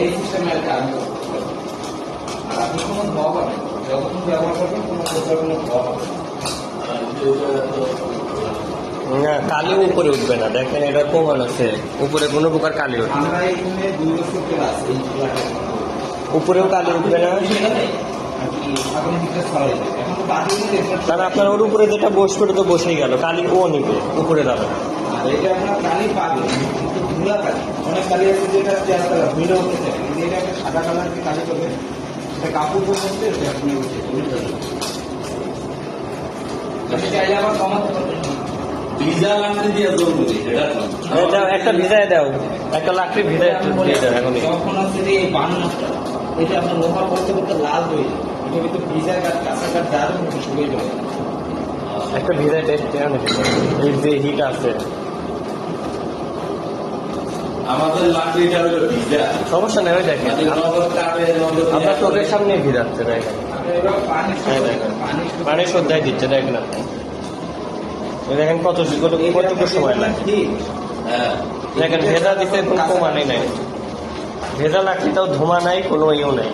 এই সিস্টেমের কাজ আর আপনি কোনো ধোয়া পাবেন যতক্ষণ ব্যবহার করবেন কোনো ধোয়া পাবেন না, কালি উপরে উঠবে না। দেখেন এটা প্রমাণ আছে, উপরে কোনো প্রকার কালি উঠবে না। আমরা এখানে 2 বছর করে আছে এই চুলাটা উপরেও কালি উঠবে না। কারণ আপনার ওর উপরে যেটা বসবে তো বসেই গেল, কালি ও নিবে উপরে যাবে না। আর এটা আপনার কালি পাবে কিন্তু ধুলা কালি অনেক কালি আছে যেটা ভিড় হতে থাকে, এটা একটা সাদা কালার যে কালি করবে সেটা কাপড় পরতে আপনি চাইলে আবার কমাতে পারবেন। ভিজা লাকড়ি দিয়ে জরুরি এটা একটা ভিজায় দাও, একটা লাকড়ি ভিজায় দিয়ে দাও এখনই। যখন আছে যে এই বান্নাটা এটা আপনার লোহা করতে করতে লাল হয়ে যায়, এটা কিন্তু ভিজার কাজ কাঁচা কাজ দারুণ শুকিয়ে যাবে। একটা ভিজায় টেস্ট দেওয়া নাকি এই যে হিট আছে। আমাদের লাকড়িটা হলো ভিজা, সমস্যা নেই, ওই দেখেন আপনার চোখের সামনে ভিজাচ্ছে। দেখেন পানি সদ্যায় দিচ্ছে, দেখেন আপনি। দেখেন কতটুকু সময় লাগে। দেখেন ভেজা দিতে কোনো প্রমাণই নাই, ভেজা লাকড়িটাও ধোঁয়া নাই, কোনো ইয়েও নাই।